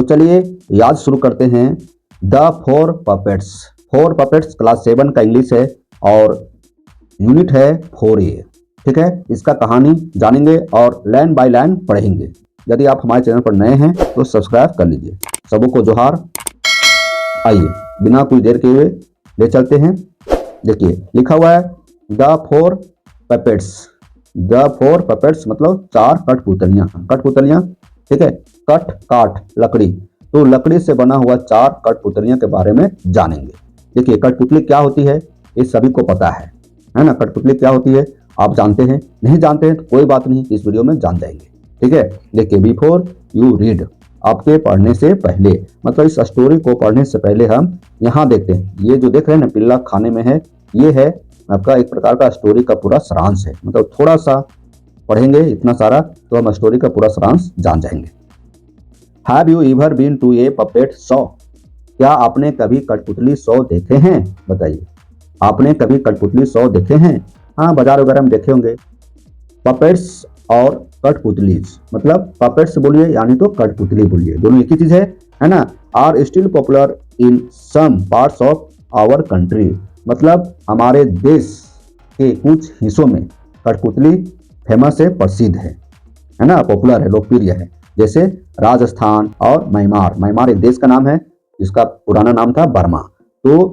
तो चलिए याद शुरू करते हैं। The four puppets. Four puppets class 7 का इंग्लिश है और यूनिट है 4A। ठीक है, इसका कहानी जानेंगे और लाइन बाय लाइन पढ़ेंगे। यदि आप हमारे चैनल पर नए हैं तो सब्सक्राइब कर लीजिए। सबों को जोहार। आइए बिना कोई देर के हुए ले चलते हैं। देखिए लिखा हुआ है the four puppets. The four puppets मतलब 4 कठपुतलियां। कठपुतलियां, ठीक है, कठ काठ लकड़ी, तो लकड़ी से बना हुआ 4 कठपुतलियों के बारे में जानेंगे। देखिए कठपुतली क्या होती है ये सभी को पता है ना। कठपुतली क्या होती है आप जानते हैं, नहीं जानते हैं तो कोई बात नहीं, इस वीडियो में जान जाएंगे। ठीक है, देखिए बिफोर यू रीड, आपके पढ़ने से पहले, मतलब इस स्टोरी को पढ़ने से पहले हम यहाँ देखते हैं। ये जो देख रहे हैं ना पिल्ला खाने में है, ये है आपका एक प्रकार का स्टोरी का पूरा सारांश है। मतलब थोड़ा सा पढ़ेंगे इतना सारा तो हम स्टोरी का पूरा सारांश जान जाएंगे। Have you ever been to a puppet show? क्या आपने कभी कठपुतली शो देखे हैं? बताइए, आपने कभी कठपुतली शो देखे हैं? हाँ, बाजार वगैरह में देखे होंगे। पपेट्स और कठपुतली, मतलब पपेट्स बोलिए यानी तो कठपुतली बोलिए, दोनों एक ही चीज है ना। Are still popular in some parts of our country, मतलब हमारे देश के कुछ हिस्सों में कठपुतली फेमस है, प्रसिद्ध है ना, पॉपुलर है, लोकप्रिय है। जैसे राजस्थान और म्यांमार। म्यांमार एक देश का नाम है जिसका पुराना नाम था बर्मा। तो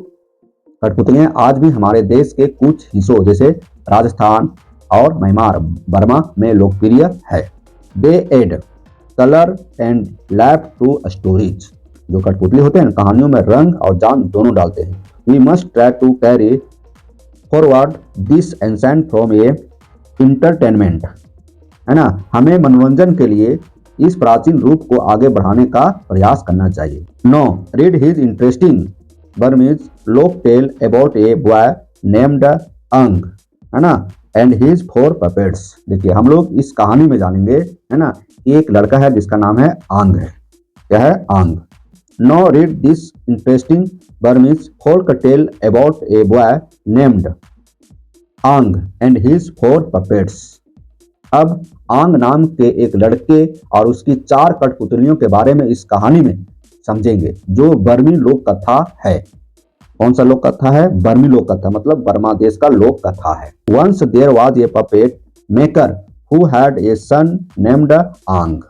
कठपुतलियां आज भी हमारे देश के कुछ हिस्सों जैसे राजस्थान और म्यांमार बर्मा में लोकप्रिय है। They add colour and life to stories, जो कठपुतली होते हैं कहानियों में रंग और जान दोनों डालते हैं। We must try to carry forward this ancient form a entertainment, है ना। हमें मनोरंजन के लिए इस प्राचीन रूप को आगे बढ़ाने का प्रयास करना चाहिए। Now read his interesting Burmese folk tale about a boy named Aung, है ना, एंड हिज 4 पपेट्स। देखिए हम लोग इस कहानी में जानेंगे, है ना, एक लड़का है जिसका नाम है आंग है। क्या है? Aung. Now read this interesting Burmese folk tale about a boy named Aung and his 4 puppets. अब आंग नाम के एक लड़के और उसकी 4 कठपुतलियों के बारे में इस कहानी में समझेंगे, जो बर्मी लोक कथा है। कौन सा लोक कथा है? बर्मी लोक कथा, मतलब बर्मा देश का लोक कथा है। Once there was a puppet maker who had a son named Aung.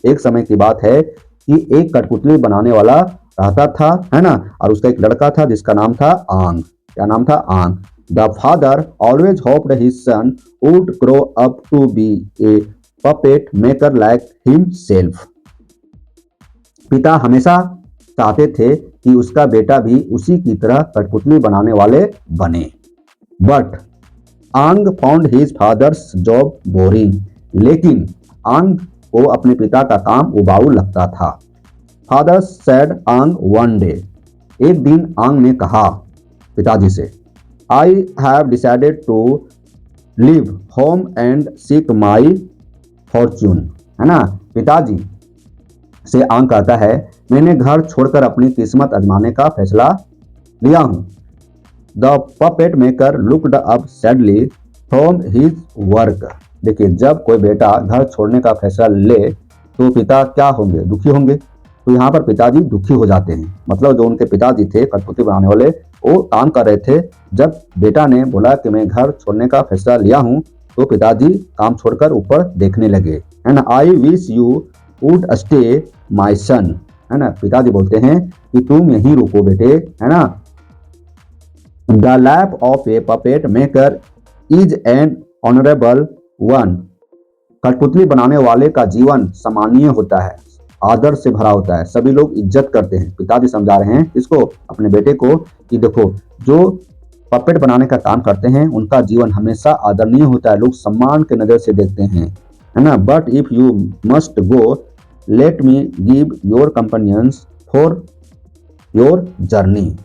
एक समय की बात है कि एक कठपुतली बनाने वाला रहता था, है ना, और उसका एक लड़का था जिसका नाम था आंग। क्या नाम था? आंग। The father always hoped his son would grow up to be a puppet maker like himself. पिता हमेशा चाहते थे कि उसका बेटा भी उसी की तरह कठपुतली बनाने वाले बने। But आंग found his father's job boring. लेकिन आंग को अपने पिता का काम उबाऊ लगता था। Father said आंग one day. एक दिन आंग ने कहा पिताजी से, I have decided to leave home and seek my fortune, है ना। पिताजी से आंग कहता है, मैंने घर छोड़कर अपनी किस्मत आजमाने का फैसला लिया हूँ। The puppet maker looked up sadly from his work. देखिए जब कोई बेटा घर छोड़ने का फैसला ले तो पिता क्या होंगे? दुखी होंगे। तो यहाँ पर पिताजी दुखी हो जाते हैं, मतलब जो उनके पिताजी थे कठपुतली बनाने वाले, वो काम कर रहे थे। जब बेटा ने बोला कि मैं घर छोड़ने का फैसला लिया हूँ तो पिताजी काम छोड़कर ऊपर देखने लगे, है ना। I wish you would stay my son, है ना। पिताजी बोलते हैं कि तुम यहीं रुको बेटे, है ना। The life of A puppet maker is an honourable one. कठपुतली बनाने वाले का जीवन सम्मानीय होता है, आदर से भरा होता है, सभी लोग इज्जत करते हैं। पिताजी समझा रहे हैं इसको, अपने बेटे को, कि देखो जो पपेट बनाने का काम करते हैं उनका जीवन हमेशा आदरणीय होता है, लोग सम्मान के नजर से देखते हैं, है ना। But if you must go let me give your companions for your journey.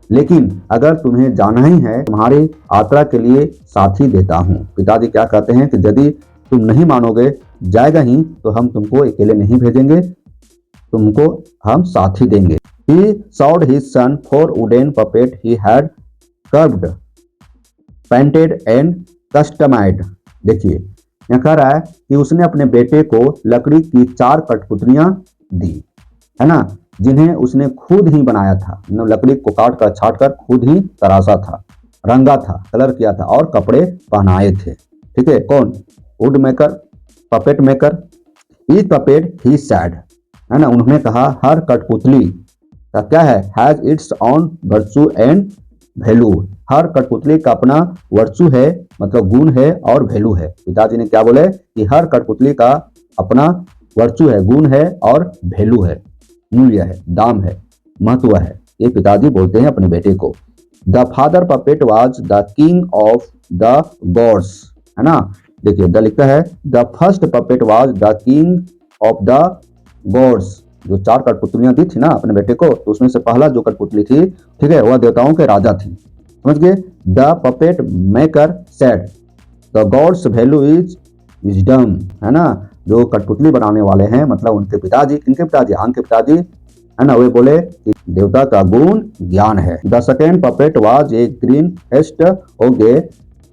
लेकिन अगर तुम्हें जाना ही है, तुम्हारी यात्रा के लिए साथी देता हूँ। पिताजी क्या कहते हैं कि यदि तुम नहीं मानोगे, जाएगा ही, तो हम तुमको अकेले नहीं भेजेंगे, तुमको हम साथी देंगे। He showed his son 4 wooden puppet he had carved, painted and customized. देखिए यहाँ कह रहा है कि उसने अपने बेटे को लकड़ी की 4 कठपुतलियां दी, है ना, जिन्हें उसने खुद ही बनाया था, लकड़ी को काट कर छाट कर खुद ही तराशा था, रंगा था, कलर किया था और कपड़े पहनाए थे। ठीक है, कौन? Wood maker, puppet maker. Each puppet he said, है ना, उन्होंने कहा हर कठपुतली का क्या है, has its own virtue and value. हर कठपुतली का अपना वर्चू है, मतलब गुण है, और वैल्यू है। पिताजी ने क्या बोले कि हर कठपुतली का अपना वर्चू है, गुण है और वैल्यू है, मूल्य है, दाम है, महत्व है। ये पिताजी बोलते हैं अपने बेटे को। The father puppet was the king of the God's, है ना। देखिए द लिखता है the first puppet was the king of the God's. जो 4 कठपुतलियां दी थी ना अपने बेटे को, तो उसमें से पहला जो कठपुतली थी, ठीक है, वह देवताओं के राजा थी। समझ गए। The puppet maker said the gods value is wisdom, है ना। जो कठपुतली बनाने वाले हैं, मतलब उनके पिताजी, इनके पिताजी, आंग के पिताजी, है ना, वे बोले कि देवता का गुण ज्ञान है। The second puppet was a green haste हो गए।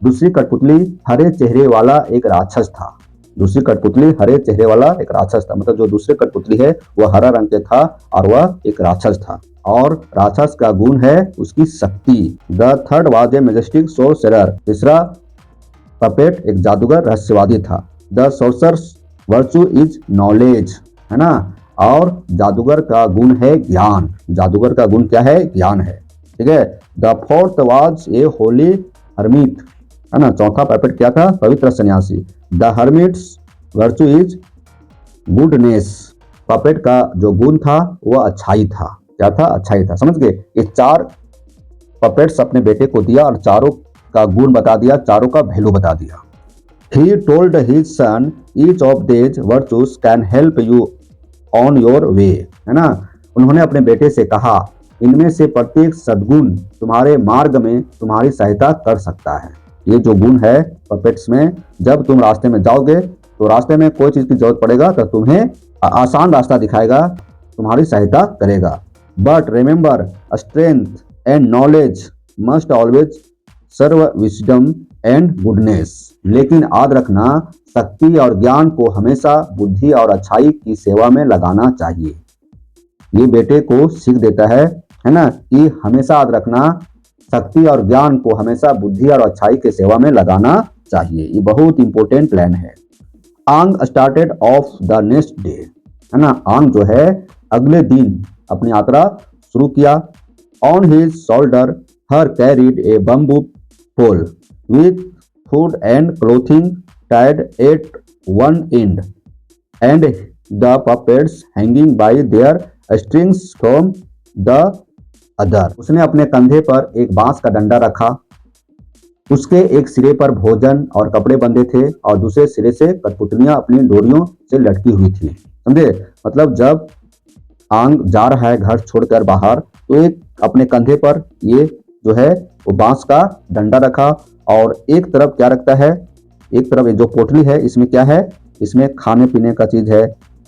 दूसरी कठपुतली हरे चेहरे वाला एक राक्षस था। दूसरी कठपुतली हरे चेहरे वाला एक राक्षस था, मतलब जो दूसरी कठपुतली है वह हरा रंग के था और वह एक राक्षस था, और राक्षस का गुण है उसकी शक्ति। The third was a majestic sorcerer. तीसरा पपेट एक जादूगर रहस्यवादी था। The sorcerer's virtue is knowledge, है ना, और जादूगर का गुण है ज्ञान। जादूगर का गुण क्या है? ज्ञान है। ठीक है। The fourth was a Holi hermit, है ना। चौथा पपेट क्या था? पवित्र सन्यासी। The hermits virtue is goodness. Puppet का जो गुण था वह अच्छाई था। क्या था? अच्छाई था। समझ गए। ये 4 पपेट्स अपने बेटे को दिया और चारों का गुण बता दिया, चारों का वैल्यू बता दिया। He told his son, each of these virtues can help you on your way, है ना। उन्होंने अपने बेटे से कहा इनमें से प्रत्येक सद्गुण तुम्हारे मार्ग में तुम्हारी सहायता कर सकता है। ये जो गुण है पपेट्स में, जब तुम रास्ते में जाओगे तो रास्ते में कोई चीज की जरूरत पड़ेगा तो तुम्हें आसान रास्ता दिखाएगा, तुम्हारी सहायता करेगा। But remember strength and knowledge must always serve wisdom and goodness. लेकिन याद रखना, शक्ति और ज्ञान को हमेशा बुद्धि और अच्छाई की सेवा में लगाना चाहिए। ये बेटे को सीख देता है ना, कि हमेशा याद रखना, शक्ति और ज्ञान को हमेशा बुद्धि और अच्छाई के सेवा में लगाना चाहिए। ये बहुत इंपॉर्टेंट प्लान है। आंग started off the next day, है ना। आंग जो है अगले दिन अपनी यात्रा शुरू किया। On his shoulder he carried a bamboo pole with food and clothing tied at one end and the puppets hanging by their strings from the other। उसने अपने कंधे पर एक बांस का डंडा रखा, उसके एक सिरे पर भोजन और कपड़े बंधे थे और दूसरे सिरे से कठपुतलियां अपनी डोरियों से लटकी हुई थी। समझे। मतलब जब आंग जा रहा है घर छोड़कर बाहर, तो एक अपने कंधे पर ये जो है वो बांस का डंडा रखा, और एक तरफ क्या रखता है, एक तरफ ये जो पोटली है इसमें क्या है, इसमें खाने पीने का चीज है,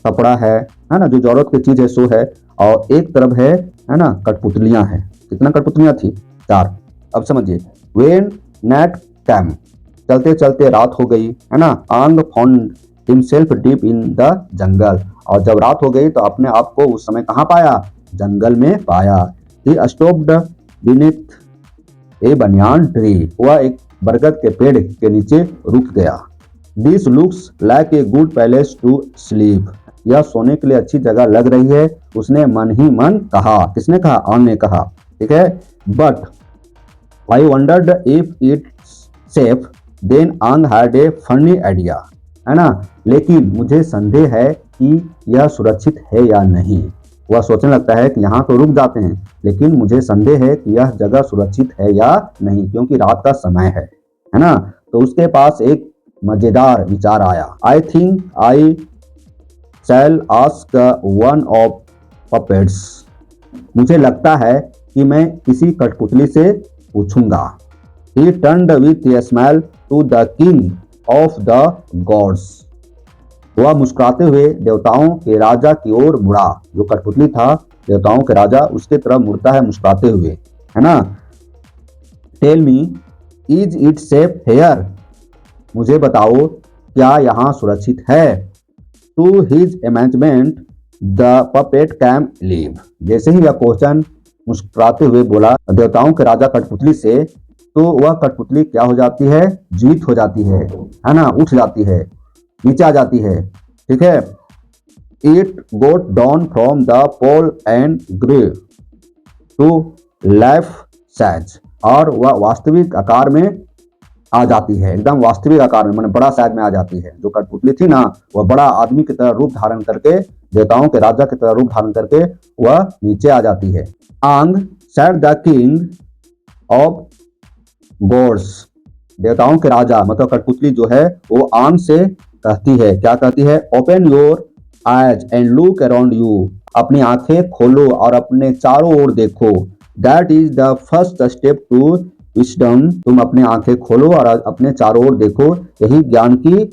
कपड़ा है ना, जो जरूरत की चीज है सो है, और एक तरफ है ना, कठपुतलियां हैं। कितना कठपुतलियां थी? 4। अब समझिए। वेन नाइट कैम, चलते चलते रात हो गई, है ना। आंग found himself deep in the jungle, और जब रात हो गई तो अपने आप को उस समय कहाँ पाया? जंगल में पाया। He stopped beneath A banyan tree, वह एक बरगद के पेड़ के नीचे रुक गया। This looks like a good place to sleep, यह सोने के लिए अच्छी जगह लग रही है, उसने मन ही मन कहा। किसने कहा? आंग ने कहा। ठीक है। But I wondered if it's safe, then Aung had a funny idea, है ना। लेकिन मुझे संदेह है कि यह सुरक्षित है या नहीं। वह सोचने लगता है कि यहाँ तो रुक जाते हैं, लेकिन मुझे संदेह है कि यह जगह सुरक्षित है या नहीं, क्योंकि रात का समय है ना। तो उसके पास एक मजेदार विचार आया। I think I shall ask one of puppets, मुझे लगता है कि मैं किसी कठपुतली से पूछूंगा। He turned with a smile to the king of the gods, वह मुस्कुराते हुए देवताओं के राजा की ओर मुड़ा। जो कठपुतली था देवताओं के राजा, उसके तरफ मुड़ता है मुस्कुराते हुए, है ना। Tell me is it safe here, मुझे बताओ क्या यहाँ सुरक्षित है। To his amazement the puppet came alive. जैसे ही यह क्वेश्चन मुस्कुराते हुए बोला देवताओं के राजा कठपुतली से, तो वह कठपुतली क्या हो जाती है, जीवित हो जाती है ना, उठ जाती है, नीचे आ जाती है। ठीक है। It got down from the pole and grew to life size, और वह वास्तविक आकार में आ जाती है, एकदम वास्तविक आकार में, माने बड़ा साइज में आ जाती है। जो कठपुतली थी ना, वह बड़ा आदमी की तरह रूप धारण करके, देवताओं के राजा की तरह रूप धारण करके वह नीचे आ जाती है। Aung said the king of gods, देवताओं के राजा मतलब कठपुतली जो है वो आंग से कहती है, क्या कहती है, open your eyes and look around you, अपनी आंखें खोलो और अपने चारों ओर देखो। That is the first step to wisdom, तुम अपने आंखें खोलो और अपने चारों ओर देखो, यही ज्ञान की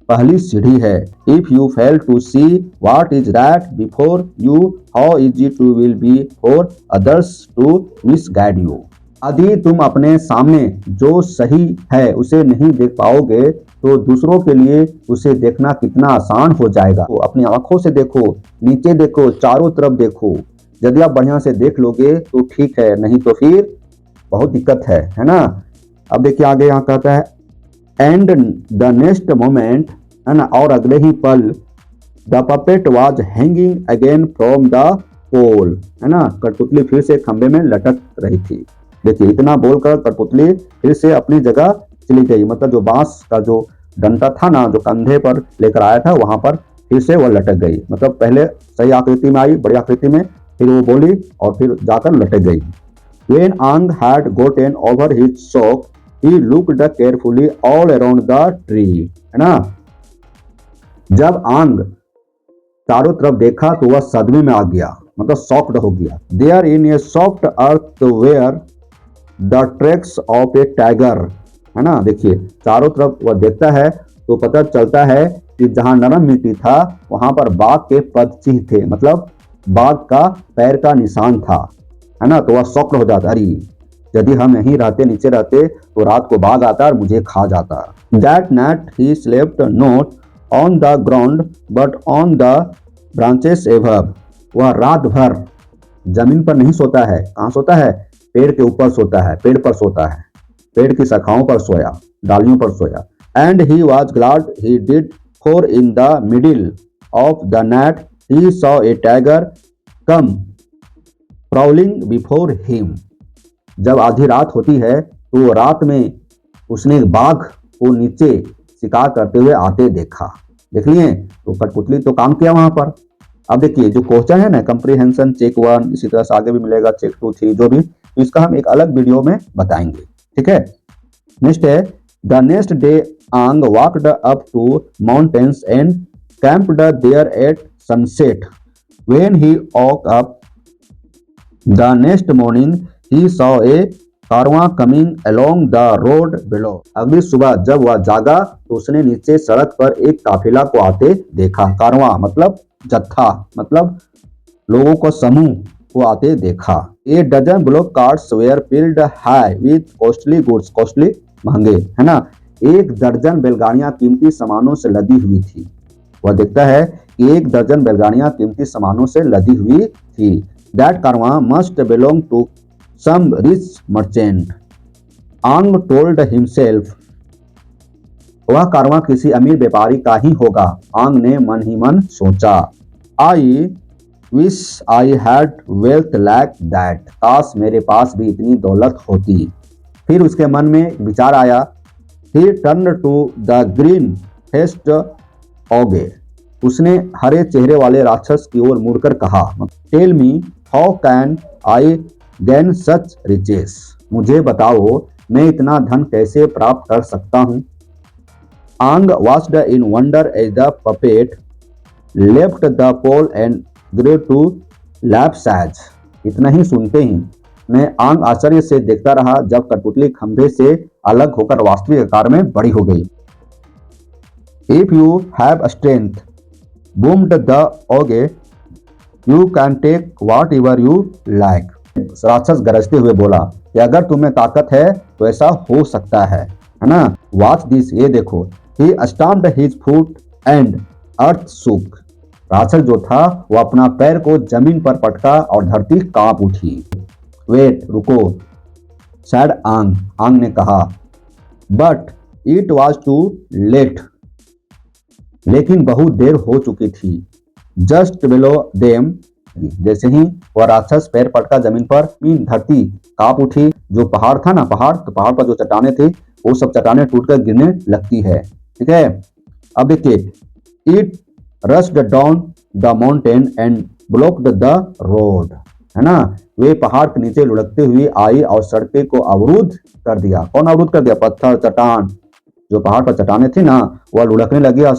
पहली सीढ़ी है। If you fail to see what is right before you, how easy too will be for others to misguide you. यदि तुम अपने सामने जो सही है उसे नहीं देख पाओगे तो दूसरों के लिए उसे देखना कितना आसान हो जाएगा। तो अपनी आंखों से देखो, नीचे देखो, चारों तरफ देखो। यदि आप बढ़िया से देख लोगे तो ठीक है, नहीं तो फिर बहुत दिक्कत है ना। अब देखिए आगे यहाँ कहता है एंड द नेक्स्ट मोमेंट, है ना, और अगले ही पल the puppet was hanging again from the pole, है ना, कठपुतली फिर से खंबे में लटक रही थी। देखिए इतना बोलकर कठपुतली फिर से अपनी जगह चली गई, मतलब जो बांस का जो डंडा था ना, जो कंधे पर लेकर आया था, वहां पर फिर से वह लटक गई। मतलब पहले सही आकृति में आई, बड़ी आकृति में, फिर वो बोली और फिर जाकर लटक गई। When Ang had gotten over his shock, he looked carefully all around the tree, है ना। जब आंग चारों तरफ देखा तो वह सदमे में आ गया, मतलब शॉक्ड हो गया। There in a soft earth were the tracks of a tiger, है ना। देखिए चारों तरफ वह देखता है तो पता चलता है कि जहां नरम मिट्टी था वहां पर बाघ के पदचिह्न थे, मतलब बाघ का पैर का निशान था, है ना। तो वह शॉक्ड हो जाता, अरे यदि हम यहीं रहते, नीचे रहते तो रात को बाघ आता और मुझे खा जाता। That night he slept not on the ground but on the branches above, वह रात भर जमीन पर नहीं सोता है, कहाँ सोता है, पेड़ के ऊपर सोता है, पेड़ पर सोता है, पेड़ की शाखाओं पर सोया, डालियों पर सोया। And he was glad he did, for in the middle of the night he saw a tiger come prowling before him, जब आधी रात होती है तो रात में उसने बाघ को नीचे शिकार करते हुए आते देखा। देख लिए, तो कठपुतली तो काम किया वहां पर। अब देखिए जो क्वेश्चन है ना, कंप्रीहेंशन चेक 1, इसी तरह से आगे भी मिलेगा चेक 2, 3, जो भी, तो इसका हम एक अलग वीडियो में बताएंगे। ठीक है। नेक्स्ट है the next day Aung walked up to mountains and camped there at sunset. When he walk up the next morning he saw a caravan coming along the road below. अगली सुबह जब वह जागा तो उसने नीचे सड़क पर एक काफिला को आते देखा। कारवां मतलब जत्था, मतलब लोगों को समूह को आते देखा। A dozen bullock carts were filled high with costly goods, costly महंगे, है ना। एक दर्जन बैलगाड़ियां कीमती सामानों से लदी हुई थी। वह देखता है कि एक दर्जन बैलगाड़ियां कीमती सामानों से लदी हुई थी। That caravan must belong to some rich merchant, Aung told himself, वह कारवां किसी अमीर व्यापारी का ही होगा, आंग ने मन ही मन सोचा। I wish I had wealth like that, काश मेरे पास भी इतनी दौलत होती। फिर उसके मन में विचार आया। He turn to the green faced ogre, उसने हरे चेहरे वाले राक्षस की ओर मुड़कर कहा, tell me how can I gain such riches, मुझे बताओ मैं इतना धन कैसे प्राप्त कर सकता हूँ। Aung watched in wonder as the puppet left the pole and grew to life size. इतना ही सुनते ही मैं आंग आश्चर्य से देखता रहा जब कठपुतली खंभे से अलग होकर वास्तविक आकार में बड़ी हो गई। If you have strength boomed the ogre you can take whatever you like, राक्षस गरजते हुए बोला कि अगर तुम्हें ताकत है तो ऐसा हो सकता है ना। वॉच दिस, ये देखो। He stamped his foot and earth shook, राक्षस जो था वो अपना पैर को जमीन पर पटका और धरती कांप उठी। वेट, रुको, सैड आंग, आंग ने कहा, but it was too late, लेकिन बहुत देर हो चुकी थी। जस्ट बिलो देम, जैसे ही वह राक्षस पैर पटका जमीन पर, धरती कांप उठी। जो पहाड़ था ना, पहाड़, तो पहाड़ पर जो चट्टाने थी वो सब चट्टाने टूटकर गिरने लगती है। ठीक है, अब देखिए, it rushed down the mountain and blocked the road, है ना। वे पहाड़ के नीचे लुढ़कते हुए आई और सड़के को अवरुद्ध कर दिया। कौन अवरुद्ध कर दिया? पत्थर, चट्टान, जो पहाड़ पर चट्टाने थी ना वह लुढ़कने लगी और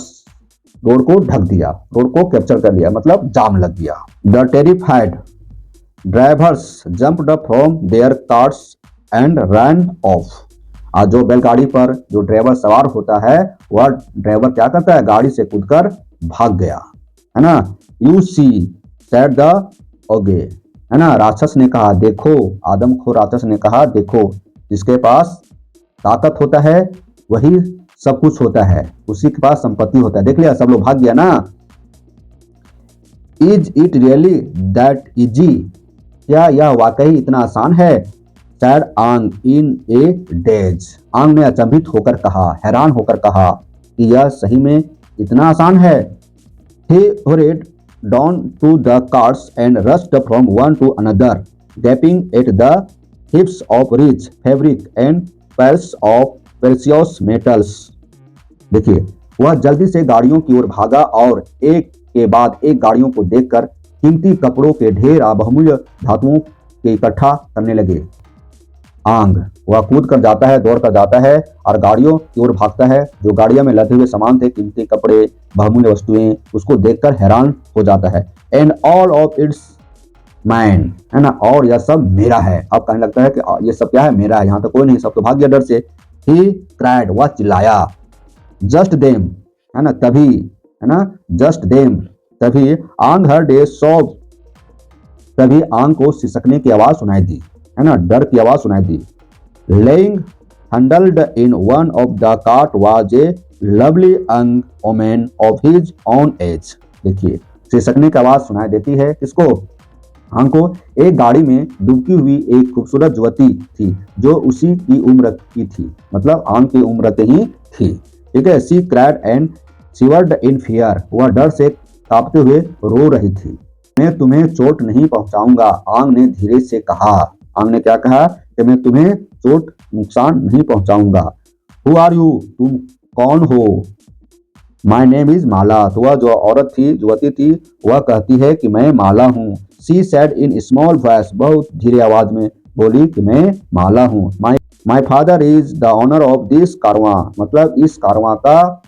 रोड को ढक दिया, रोड को कैप्चर कर लिया, मतलब जाम लग गया। The terrified drivers jumped from their carts and run off. आज जो बैलगाड़ी पर जो ड्राइवर सवार होता है वह ड्राइवर क्या करता है? गाड़ी से कूदकर भाग गया, है ना। यू सी सेड द ओगे, है ना। राक्षस ने कहा, देखो, आदमखोर राक्षस ने कहा, देखो, जिसके पास ताकत होता है वही सब कुछ होता है, उसी के पास संपत्ति होता है। देख लिया, सब लोग भाग गया ना। Is it really that easy, क्या यह वाकई इतना आसान है? सैड आंग इन ए डेज, आंग ने अचंभित होकर कहा, हैरान होकर कहा कि यह सही में इतना आसान है। He hurried down to the carts and rushed from one to another, gaping at the heaps of rich fabric and piles of precious metals. देखिए, वह जल्दी से गाड़ियों की ओर भागा और एक के बाद एक गाड़ियों को देखकर कीमती कपड़ों के ढेर और बहुमूल्य धातुओं के इकट्ठा करने लगे। आंग, वह कूद कर जाता है, दौड़ कर जाता है और गाड़ियों की ओर भागता है। जो गाड़ियों में लदे हुए सामान थे, कीमती कपड़े, बहुमूल्य वस्तुएं, उसको देखकर हैरान हो जाता है। And all of its mine, है ना, और यह सब मेरा है। अब कहने लगता है कि ये सब क्या है? मेरा है, यहाँ तो कोई नहीं, सब तो भाग गया डर से। ही क्राइड, वह चिल्लाया। जस्ट देम, है ना, तभी, है ना, जस्ट देम, तभी आंग हर्ड ए सॉब, तभी आंग को सिसकने की आवाज सुनाई दी, है ना, डर की आवाज सुनाई दी। Lying huddled in one of the cart was a lovely young woman of his own age. देखिए, सिसकने की आवाज सुनाई देती है किसको? आंग को। एक गाड़ी में डूबती हुई एक खूबसूरत युवती थी जो उसी की उम्र की थी, मतलब आंग की उम्र की ही थी। ठीक है, she cried and shivered in fear, वह डर से कांपते हुए रो रही थी। मैं तुम्हें चोट नहीं पहुंचाऊंगा, आंग ने धीरे से कहा। आंग ने क्या कहा? कि मैं तुम्हें चोट नुकसान नहीं पहुंचाऊंगा। हु आर यू, तुम कौन हो? माई नेम इज माला, तो वह जो औरत थी, युवती थी, वह कहती है कि मैं माला हूँ। She said in small voice, बहुत धीरे आवाज में बोली कि मैं माला हूँ। My father is the owner of this caravan, मतलब इस कारवां का,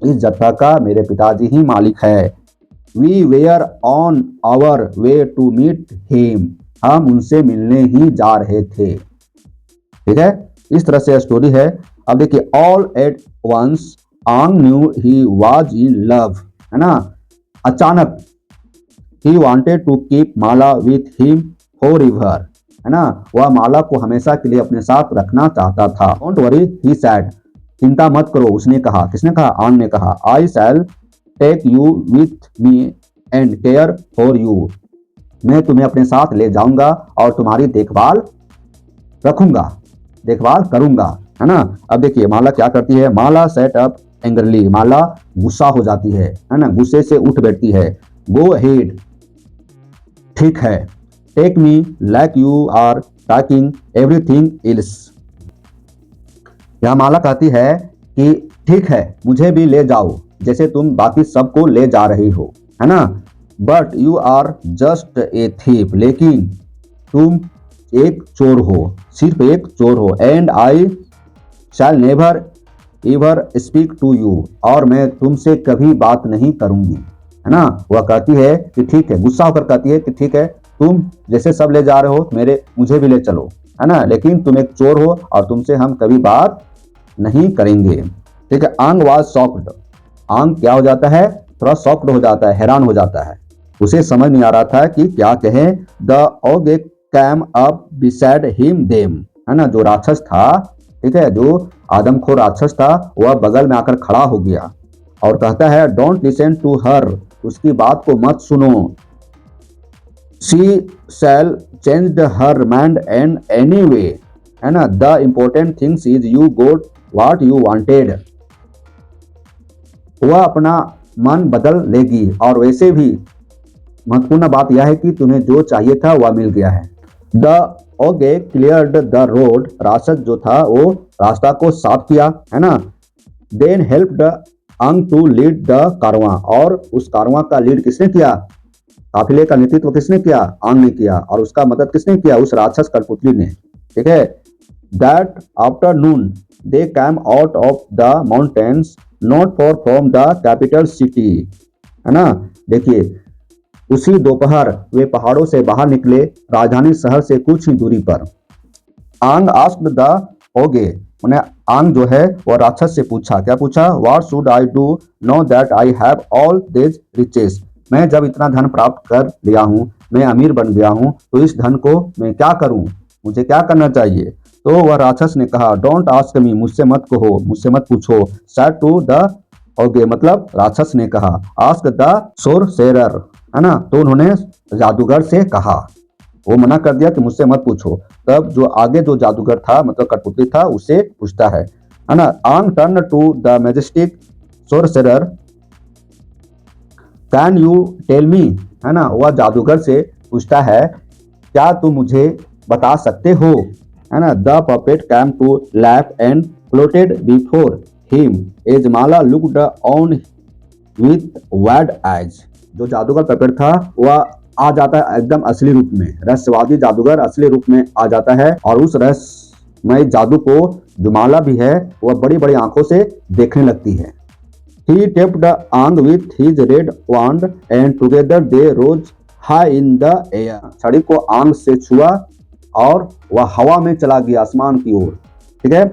इस जत्था का मेरे पिताजी ही मालिक है। We were on our way to meet him, हम उनसे मिलने ही जा रहे थे। ठीक है, इस तरह से स्टोरी है। अब देखिए, all at once Aung knew he was in love, है ना। अचानक ही wanted to keep Mala with him forever, है ना, वह माला को हमेशा के लिए अपने साथ रखना चाहता था। डोंट वरी, ही सैड, चिंता मत करो, उसने कहा। किसने कहा? आंग ने कहा। I shall take you with me and care for you, मैं तुम्हें अपने साथ ले जाऊंगा और तुम्हारी देखभाल रखूंगा, देखभाल करूंगा, है ना। अब देखिए, माला क्या करती है? माला सेट अप एंग्रली, माला गुस्सा हो जाती है ना, गुस्से से उठ बैठती है। गो अहेड, ठीक है। Take me like you are talking everything else, यह माला कहती है कि ठीक है, मुझे भी ले जाओ जैसे तुम बाकी सबको ले जा रही हो, है ना। But you are just a thief, लेकिन तुम एक चोर हो, सिर्फ एक चोर हो। And I shall never ever speak to you, और मैं तुमसे कभी बात नहीं करूंगी, है ना। वह कहती है कि ठीक है, गुस्सा होकर कहती है कि ठीक है, तुम जैसे सब ले जा रहे हो, मुझे भी ले चलो, है ना, लेकिन तुम एक चोर हो और तुमसे हम कभी बात नहीं करेंगे। ठीक है। आंग वाज शॉक्ड, आंग क्या हो जाता है? थोड़ा शॉक्ड हो जाता है, हैरान हो जाता है, उसे समझ नहीं आ रहा था कि क्या कहें। The ओगे cam up beside him them, है ना, जो राक्षस था, ठीक है, जो आदमखोर राक्षस था, वह बगल में आकर खड़ा हो गया और कहता है, डोंट लिसन टू हर, उसकी बात को मत सुनो। She shell change her mind and any way, है ना। The important things is you got what you wanted. वह अपना मन बदल लेगी और वैसे भी महत्वपूर्ण बात यह है कि तुम्हें जो चाहिए था वह मिल गया है। द ओगे क्लियर्ड द रोड, राक्षस जो था वो रास्ता को साफ किया, है ना। देन हेल्प्ड अंग टू लीड द कारवां, और उस कारवां का लीड किसने किया, काफिले का नेतृत्व किसने किया, अंग ने किया, और उसका मदद किसने किया, उस राक्षस कठपुतली ने, ठीक है। That afternoon they came out of the mountains not far from the capital city, है ना। देखिए उसी दोपहर वे पहाड़ों से बाहर निकले, राजधानी शहर से कुछ ही दूरी पर। आंग आस्क्ड द ओगे, उन्हें आंग जो है वह राक्षस से पूछा, क्या पूछा, what should I do now that I have all this riches, मैं जब इतना धन प्राप्त कर लिया हूँ, मैं अमीर बन गया हूँ, तो इस धन को मैं क्या करूँ, मुझे क्या करना चाहिए। तो वह राक्षस ने कहा, डोंट आस्क मी, मुझसे मत कहो, मुझसे मत पूछो। सेड टू द ओगे, मतलब राक्षस ने कहा, आस्क द सोरसेरर, है ना। तो उन्होंने जादूगर से कहा, वो मना कर दिया कि मुझसे मत पूछो। तब जो आगे जो जादूगर था, मतलब कठपुतली था, उससे पूछता है ना। Aung turn to the majestic sorcerer, can you tell me, है ना। वह जादूगर से पूछता है, क्या तुम मुझे बता सकते हो, है ना। The puppet came to life and floated before him as Mala looked on with wide eyes. जो जादूगर पपेट था वह आ जाता है एकदम असली रूप में, रहस्यवादी जादूगर असली रूप में आ जाता है, और उस रहस्यमय जादू को जो माला भी है वह बड़ी बड़ी आंखों से देखने लगती है। He tapped Ang with his red wand and together they rose high in the air. छड़ी को आंग से छुआ और वह हवा में चला गया, आसमान की ओर, ठीक है।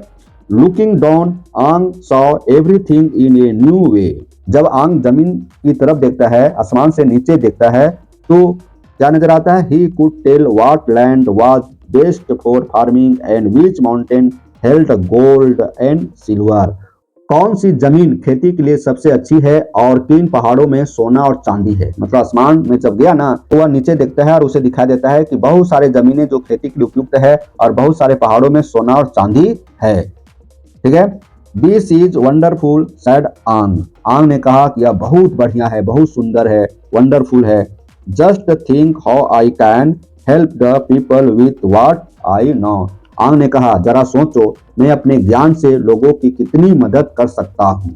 Looking down, Ang saw everything in a new way. जब आंग जमीन की तरफ देखता है, आसमान से नीचे देखता है, तो क्या नजर आता है, He could tell what land was best for farming and which mountain held gold and silver. कौन सी जमीन खेती के लिए सबसे अच्छी है और किन पहाड़ों में सोना और चांदी है। मतलब आसमान में जब गया ना, तो वह नीचे देखता है और उसे दिखाई देता है कि बहुत सारे जमीनें जो खेती के लिए उपयुक्त है और बहुत सारे पहाड़ों में सोना और चांदी है, ठीक है। दिस इज वंडरफुल सैड आंग, आंग ने कहा कि यह बहुत बढ़िया है, बहुत सुंदर है, वंडरफुल है। Just think how I can help the people with what I know, आंग ने कहा, जरा सोचो मैं अपने ज्ञान से लोगों की कितनी मदद कर सकता हूं।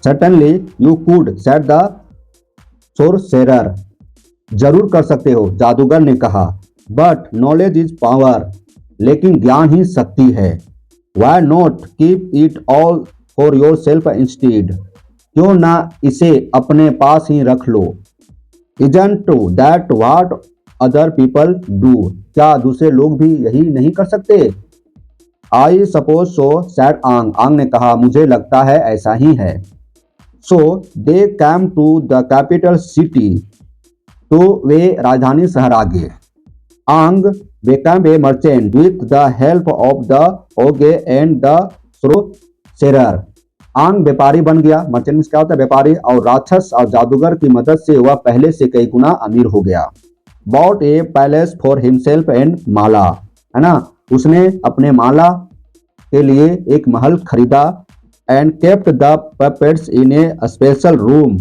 Certainly you could, said the sorcerer, जरूर कर सकते हो, जादूगर ने कहा। बट नॉलेज इज पावर, लेकिन ज्ञान ही शक्ति है। Why not keep it all for yourself instead, क्यों ना इसे अपने पास ही रख लो। Isn't that what other people do, क्या दूसरे लोग भी यही नहीं कर सकते। आई सपोज सो, सैड आंग, आंग ने कहा, मुझे लगता है ऐसा ही है। So they came to the capital city, तो वे राजधानी शहर आ गए। आंग became a merchant with the help of the ogre and the sorcerer, Aung व्यापारी बन गया, मर्चेंट क्या होता है, व्यापारी, और राक्षस और जादूगर की मदद से वह पहले से कई गुना अमीर हो गया। Bought a palace for himself and Mala, है ना, उसने अपने माला के लिए एक महल खरीदा। And kept the puppets in A special room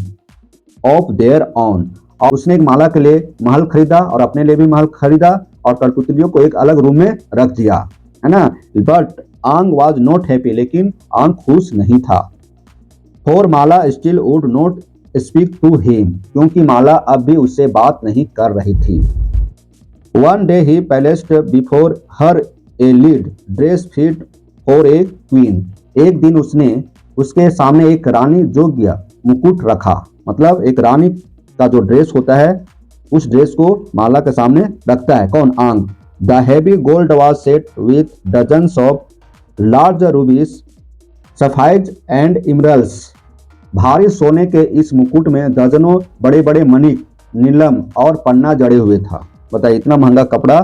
of their on, और उसने एक माला के लिए महल खरीदा और अपने लिए भी महल खरीदा और कठपुतलियों को एक अलग रूम में रख दिया, है ना। बट आंग वाज नॉट हैप्पी, लेकिन आंग खुश नहीं था। For Mala still would not speak to him, क्योंकि माला अब भी उससे बात नहीं कर रही थी। One day he placed before her a lead dress fit for a queen, एक दिन उसने उसके सामने एक रानी जोग्य मुकुट रखा, मतलब एक रानी का जो ड्रेस होता है उस ड्रेस को माला के सामने रखता है, कौन, Aung. The heavy gold was set with dozens of large rubies sapphires and emeralds, भारी सोने के इस मुकुट में दर्जनों बड़े बड़े मणिक, नीलम और पन्ना जड़े हुए था। बताइए इतना महंगा कपड़ा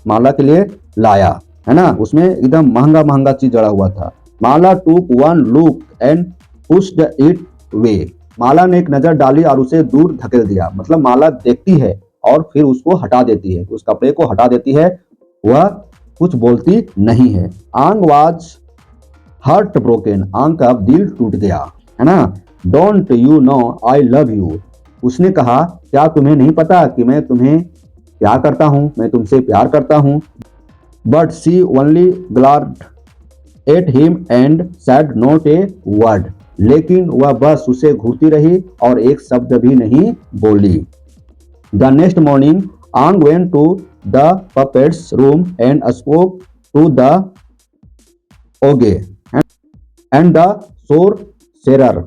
माला के लिए लाया, है ना, उसमें एकदम महंगा महंगा चीज जड़ा हुआ था। Mala took one look and pushed it away, Mala ने एक नजर डाली और उसे दूर धकेल दिया। मतलब माला देखती है और फिर उसको हटा देती है, उस कपड़े को हटा देती है, वह कुछ बोलती नहीं है। आंग वाज हार्ट ब्रोकन, आंग का दिल टूट गया, है ना। Don't you know I love you, उसने कहा क्या तुम्हें नहीं पता कि मैं तुम्हें प्यार करता हूँ, मैं तुमसे प्यार करता हूँ। But she only glared at him and said not a word, लेकिन वह बस उसे घूरती रही और एक शब्द भी नहीं बोली। The next morning Aung went to the puppets room and spoke to the ogre and the sorcerer,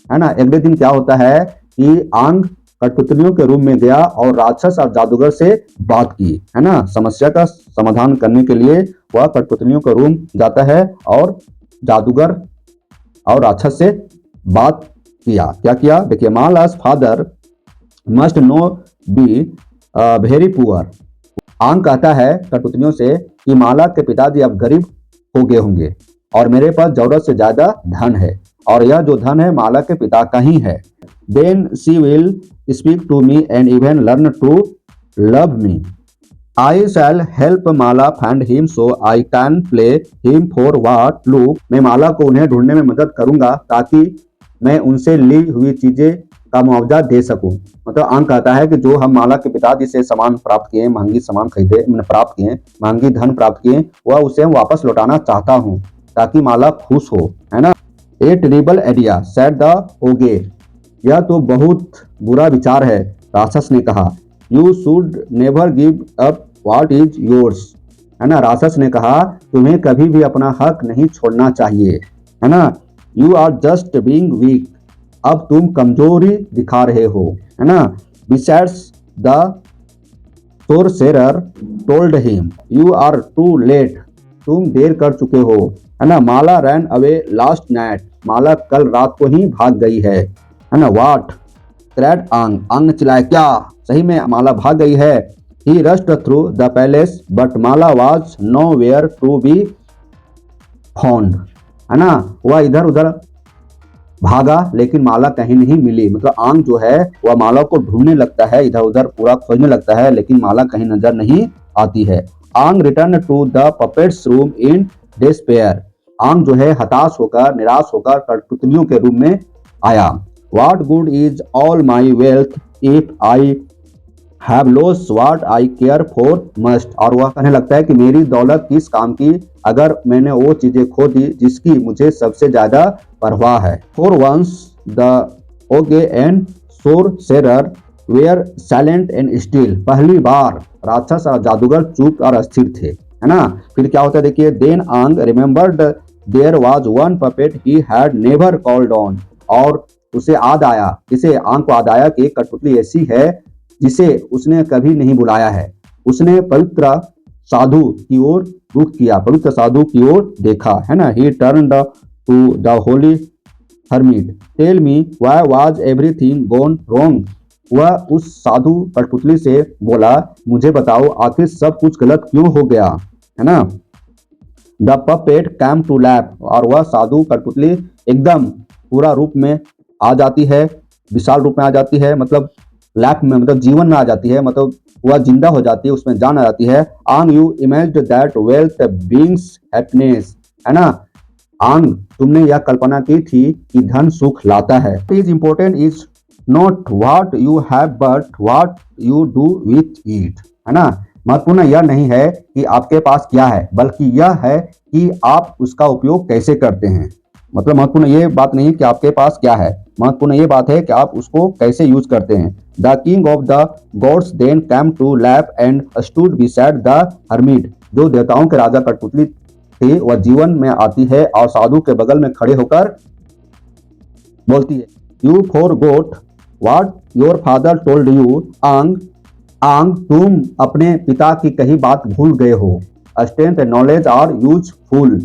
है ना। अगले दिन क्या होता है कि आंग कठपुतलियों के रूम में गया और राक्षस और जादूगर से बात की, है ना। समस्या का समाधान करने के लिए वह कठपुतलियों के रूम जाता है और जादूगर और राक्षस से बात किया। क्या किया देखिए, Mala's father must no be very poor, Aung कहता है कठपुतलियों से कि माला के पिताजी अब गरीब हो गए होंगे और मेरे पास जरूरत से ज्यादा धन है और यह जो धन है माला के पिता का ही है। Then she will speak to me and even learn to love me. I shall help Mala find him so I can play him for what look, मैं माला को उन्हें ढूंढने में मदद करूंगा ताकि मैं उनसे ली हुई चीजें का मुआवजा दे सकूं। मतलब आंग कहता है कि जो हम माला के पिताजी से सामान प्राप्त किए, महंगी सामान खरीदे, मैंने प्राप्त किए, महंगी धन प्राप्त किए, वह उसे हम वापस लौटाना चाहता हूँ ताकि माला खुश हो, है ना। A terrible idea said the ogre, यह तो बहुत बुरा विचार है, राक्षस ने कहा। You should never give up what is yours, है ना। राक्षस ने कहा तुम्हें कभी भी अपना हक नहीं छोड़ना चाहिए, है ना। You are just being weak, अब तुम कमजोरी दिखा रहे हो, है ना। Besides the sorcerer told him you are too late, तुम देर कर चुके हो, है ना। Mala ran away last night, Mala कल रात को ही भाग गई है ना। वाट क्राइड आंग, आंग चिल्लाया क्या सही में माला भाग गई है। He rushed through the palace but Mala was nowhere to be found, है ना। वह इधर उधर भागा लेकिन माला कहीं नहीं मिली। मतलब आंग जो है वह माला को ढूंढने लगता है, इधर उधर पूरा खोजने लगता है लेकिन माला कहीं नजर नहीं आती है। Aung return to the puppets room in despair, Aung जो है हताश होकर निराश होकर कठपुतलियों के रूम में आया। What good is all my wealth if I have lost what I care for must, और वह कहने लगता है कि मेरी दौलत किस काम की अगर मैंने वो चीजें खो दी जिसकी मुझे सबसे ज्यादा परवाह है। For once the ogre and sorcerer were silent and still, पहली बार राक्षस और जादूगर चुप और अस्थिर थे, है ना। फिर क्या होता है देखिए, then Aung remembered there was one puppet he had never called on, और उसे याद आया, इसे आंग को याद आया कि एक कठपुतली ऐसी है जिसे उसने कभी नहीं बुलाया है। उसने पवित्र साधु की ओर रुख किया, पवित्र साधु की ओर देखा, है ना। He turned to the holy hermit tell me why was everything gone wrong, वह उस साधु कठपुतली से बोला मुझे बताओ आखिर सब कुछ गलत क्यों हो गया, है ना। The puppet came to life, और वह साधु कठपुतली एकदम पूरा रूप में आ जाती है, विशाल रूप में आ जाती है, मतलब लैप में मतलब जीवन में आ जाती है, मतलब वह जिंदा हो जाती है, उसमें जान आ जाती है। आंग you imagined that wealth brings happiness, है ना। आंग तुमने यह कल्पना की थी कि धन सुख लाता है। Is important is not what you have but what you do with it, है ना। महत्वपूर्ण यह नहीं है कि आपके पास क्या है बल्कि यह है कि आप उसका उपयोग कैसे करते हैं। मतलब महत्वपूर्ण ये बात नहीं कि आपके पास क्या है, महत्वपूर्ण ये बात है कि आप उसको कैसे यूज करते हैं। The king of the gods then came to life and stood beside the hermit, जो देवताओं के राजा कठपुतली थे वह जीवन में आती है और साधु के बगल में खड़े होकर बोलती है you forgot what your father told you, आंग आंग तुम अपने पिता की कही बात भूल गए हो। Strength and knowledge are useful,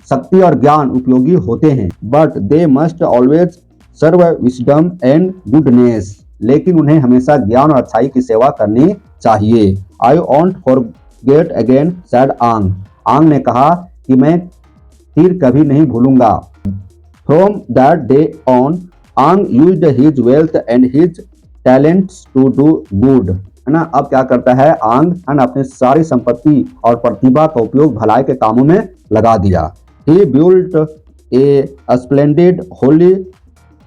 शक्ति और ज्ञान उपयोगी होते हैं, but they must always serve wisdom and goodness, लेकिन उन्हें हमेशा ज्ञान और अच्छाई की सेवा करनी चाहिए। I want forget again sad आंग, आंग ने कहा कि मैं फिर कभी नहीं भूलूंगा। From that day on Ang used his wealth and his talents to do good, है ना। अब क्या करता है आंग, है ना, अपनी सारी संपत्ति और प्रतिभा का उपयोग भलाई के कामों में लगा दिया। He built a splendid holy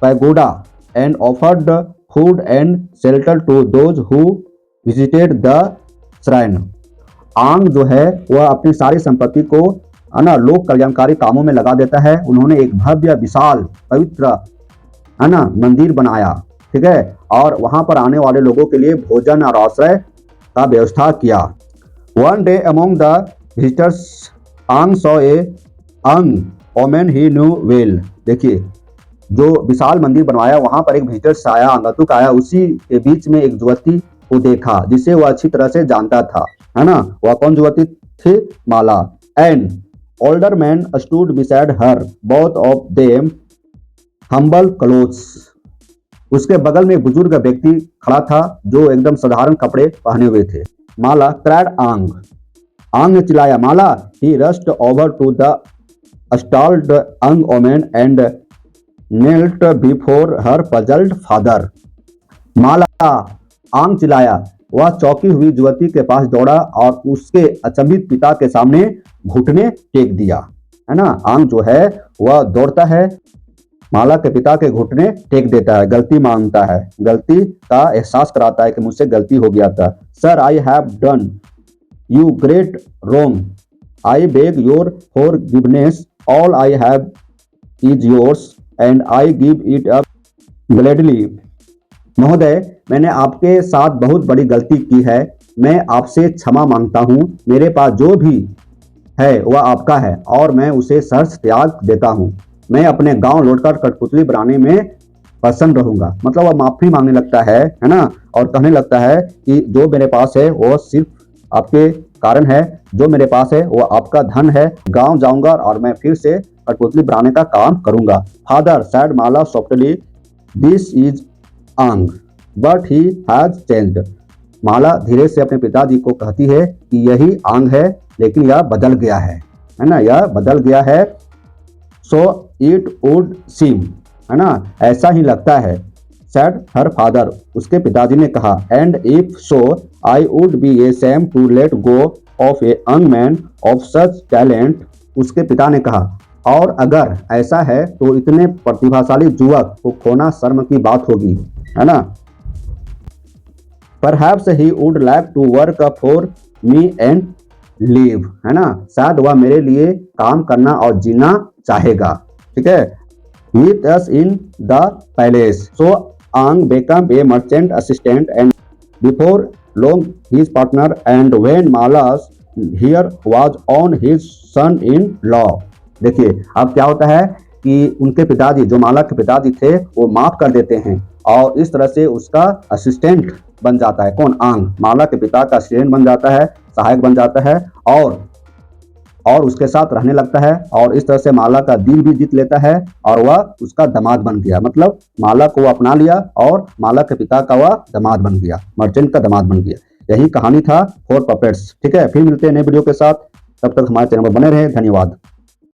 pagoda and offered food and shelter to those who visited the shrine. Aung जो है वह अपनी सारी संपत्ति को, है ना, लोक कल्याणकारी कामों में लगा देता है। उन्होंने एक भव्य विशाल पवित्र, है ना, मंदिर बनाया, ठीक है, और वहां पर आने वाले लोगों के लिए भोजन और आश्रय का व्यवस्था किया। One day among the visitors Aung saw a young woman he knew well. देखिए, जो विशाल मंदिर बनवाया वहां पर एक विजिटर्स आया, आगंतुक आया, उसी के बीच में एक युवती को देखा जिसे वह अच्छी तरह से जानता था, है ना। वह कौन युवती थी? Mala. And older man stood beside her, both of them humble clothes. उसके बगल में एक बुजुर्ग व्यक्ति खड़ा था जो एकदम साधारण कपड़े पहने हुए थे। माला क्राइड आंग, आंग ने चिल्लाया, Mala. He rushed over to the stalled young woman and knelt before her puzzled father. Mala, Aung चिल्लाया। वह चौंकी हुई युवती के पास दौड़ा और उसके अचंभित पिता के सामने घुटने टेक दिया, है ना। आंग जो है वह दौड़ता है, माला के पिता के घुटने टेक देता है, गलती मांगता है, गलती का एहसास कराता है कि मुझसे गलती हो गया था। Sir, I have done you great wrong, I beg your forgiveness, all I have is yours and I give it up gladly. महोदय, मैंने आपके साथ बहुत बड़ी गलती की है, मैं आपसे क्षमा मांगता हूँ। मेरे पास जो भी है वह आपका है और मैं उसे सहर्ष त्याग देता हूँ। मैं अपने गांव लौटकर कठपुतली बनाने में प्रसन्न रहूंगा। मतलब वह माफी मांगने लगता है ना, और कहने लगता है कि जो मेरे पास है वो सिर्फ आपके कारण है, जो मेरे पास है वो आपका धन है। गांव जाऊंगा और मैं फिर से कठपुतली बनाने का काम करूंगा। Father sad Mala softly, this is आंग बट ही हैज चेंज्ड। माला धीरे से अपने पिताजी को कहती है कि यही आंग है लेकिन यह बदल गया है ना, यह बदल गया है। सो इट वुड सीम, है ना, ऐसा ही लगता है। सैड हर फादर, उसके पिताजी ने कहा। And if so I would be a shame to let go of a young man of such talent. उसके पिता ने कहा, और अगर ऐसा है तो इतने प्रतिभाशाली युवक को खोना शर्म की बात होगी, है ना। Perhaps he would like to work for me and live, है ना, शायद वह मेरे लिए काम करना और जीना चाहेगा, ठीक है। With us in the palace, so Ang became a merchant assistant and before long his partner, and when Mala's here was on his son-in-law। देखिए अब क्या होता है कि उनके पिताजी, जो माला के पिताजी थे, वो माफ कर देते हैं और इस तरह से उसका असिस्टेंट बन जाता है। कौन? आंग, माला के पिता का असिस्टेंट बन जाता है, सहायक बन जाता है और उसके साथ रहने लगता है और इस तरह से माला का दिल भी जीत लेता है और वह उसका दामाद बन गया। मतलब माला को वो अपना लिया और माला के पिता का वह दामाद बन गया, मर्चेंट का दामाद बन गया। यही कहानी था 4 पपेट्स, ठीक है। फिर मिलते हैं नए वीडियो के साथ, तब तक हमारे चैनल पर बने रहे। धन्यवाद।